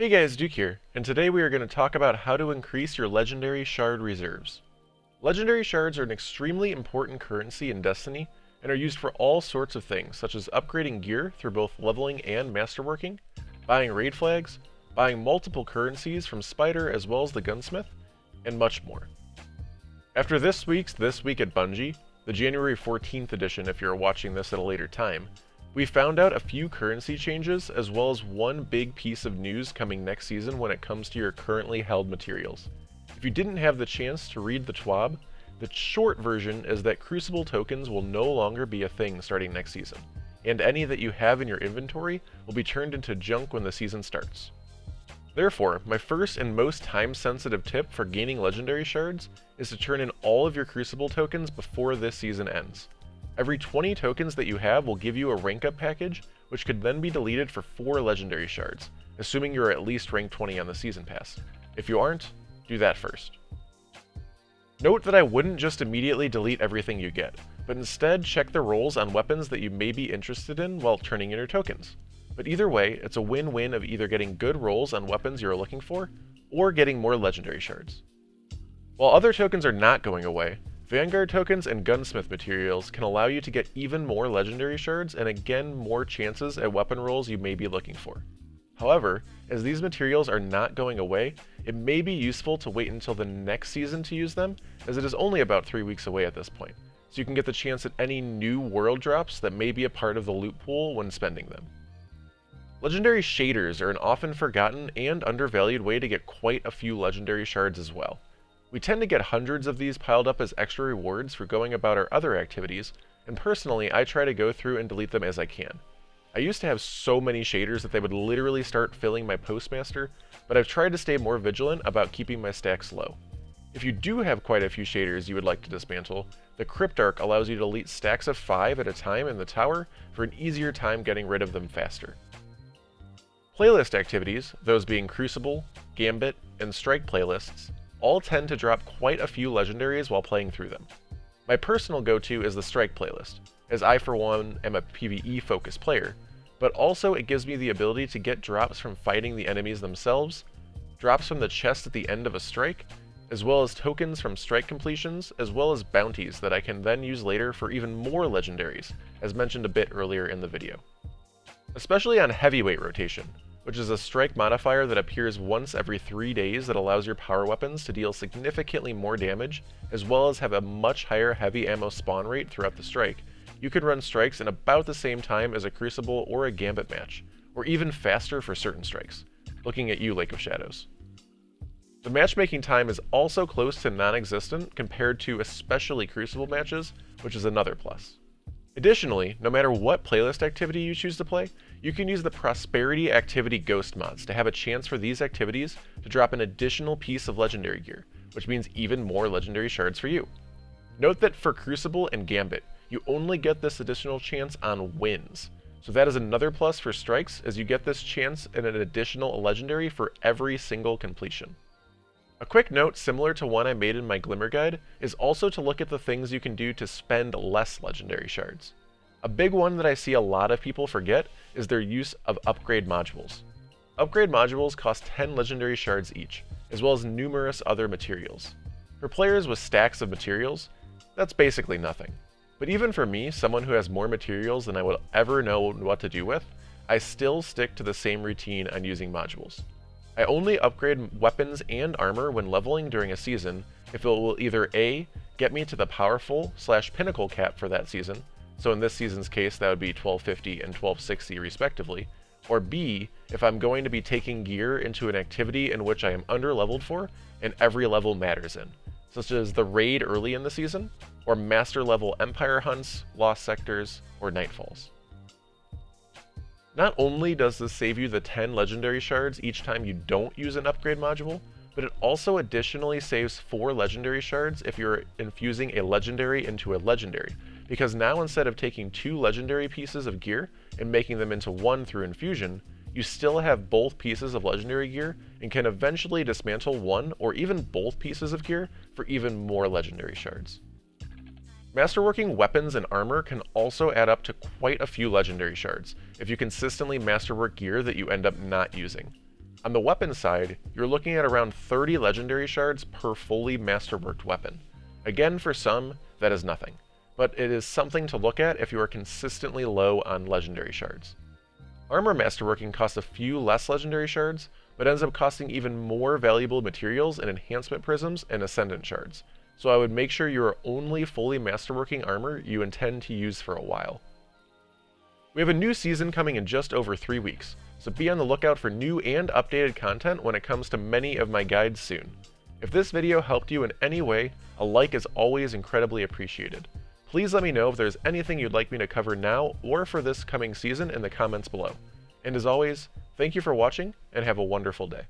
Hey guys, Duke here, and today we are going to talk about how to increase your legendary shard reserves. Legendary shards are an extremely important currency in Destiny, and are used for all sorts of things, such as upgrading gear through both leveling and masterworking, buying raid flags, buying multiple currencies from Spider as well as the Gunsmith, and much more. After this week's This Week at Bungie, the January 14th edition if you're watching this at a later time, we found out a few currency changes as well as one big piece of news coming next season when it comes to your currently held materials. If you didn't have the chance to read the TWAB, the short version is that Crucible tokens will no longer be a thing starting next season, and any that you have in your inventory will be turned into junk when the season starts. Therefore, my first and most time-sensitive tip for gaining legendary shards is to turn in all of your Crucible tokens before this season ends. Every 20 tokens that you have will give you a rank up package, which could then be deleted for 4 legendary shards, assuming you're at least rank 20 on the season pass. If you aren't, do that first. Note that I wouldn't just immediately delete everything you get, but instead check the rolls on weapons that you may be interested in while turning in your tokens. But either way, it's a win-win of either getting good rolls on weapons you're looking for, or getting more legendary shards. While other tokens are not going away, Vanguard tokens and Gunsmith materials can allow you to get even more legendary shards and again more chances at weapon rolls you may be looking for. However, as these materials are not going away, it may be useful to wait until the next season to use them, as it is only about 3 weeks away at this point, so you can get the chance at any new world drops that may be a part of the loot pool when spending them. Legendary shaders are an often forgotten and undervalued way to get quite a few legendary shards as well. We tend to get hundreds of these piled up as extra rewards for going about our other activities, and personally I try to go through and delete them as I can. I used to have so many shaders that they would literally start filling my postmaster, but I've tried to stay more vigilant about keeping my stacks low. If you do have quite a few shaders you would like to dismantle, the Cryptarch allows you to delete stacks of 5 at a time in the tower for an easier time getting rid of them faster. Playlist activities, those being Crucible, Gambit, and Strike playlists, all tend to drop quite a few legendaries while playing through them. My personal go-to is the Strike playlist, as I for one am a PvE focused player, but also it gives me the ability to get drops from fighting the enemies themselves, drops from the chest at the end of a strike, as well as tokens from strike completions, as well as bounties that I can then use later for even more legendaries, as mentioned a bit earlier in the video. Especially on heavyweight rotation, which is a strike modifier that appears once every 3 days that allows your power weapons to deal significantly more damage, as well as have a much higher heavy ammo spawn rate throughout the strike. You can run strikes in about the same time as a Crucible or a Gambit match, or even faster for certain strikes. Looking at you, Lake of Shadows. The matchmaking time is also close to non-existent compared to especially Crucible matches, which is another plus. Additionally, no matter what playlist activity you choose to play, you can use the Prosperity Activity Ghost mods to have a chance for these activities to drop an additional piece of legendary gear, which means even more legendary shards for you. Note that for Crucible and Gambit, you only get this additional chance on wins, so that is another plus for strikes as you get this chance and an additional legendary for every single completion. A quick note similar to one I made in my Glimmer guide is also to look at the things you can do to spend less legendary shards. A big one that I see a lot of people forget is their use of upgrade modules. Upgrade modules cost 10 legendary shards each, as well as numerous other materials. For players with stacks of materials, that's basically nothing. But even for me, someone who has more materials than I will ever know what to do with, I still stick to the same routine on using modules. I only upgrade weapons and armor when leveling during a season if it will either A, get me to the powerful/pinnacle cap for that season, so in this season's case that would be 1250 and 1260 respectively, or B, if I'm going to be taking gear into an activity in which I am under-leveled for and every level matters in, such as the raid early in the season, or master level empire hunts, lost sectors, or nightfalls. Not only does this save you the 10 legendary shards each time you don't use an upgrade module, but it also additionally saves 4 legendary shards if you're infusing a legendary into a legendary, because now instead of taking 2 legendary pieces of gear and making them into 1 through infusion, you still have both pieces of legendary gear and can eventually dismantle 1 or even both pieces of gear for even more legendary shards. Masterworking weapons and armor can also add up to quite a few legendary shards if you consistently masterwork gear that you end up not using. On the weapon side, you're looking at around 30 legendary shards per fully masterworked weapon. Again, for some, that is nothing, but it is something to look at if you are consistently low on legendary shards. Armor masterworking costs a few less legendary shards, but ends up costing even more valuable materials in enhancement prisms and ascendant shards, so I would make sure you are only fully masterworking armor you intend to use for a while. We have a new season coming in just over 3 weeks, so be on the lookout for new and updated content when it comes to many of my guides soon. If this video helped you in any way, a like is always incredibly appreciated. Please let me know if there's anything you'd like me to cover now or for this coming season in the comments below. And as always, thank you for watching and have a wonderful day.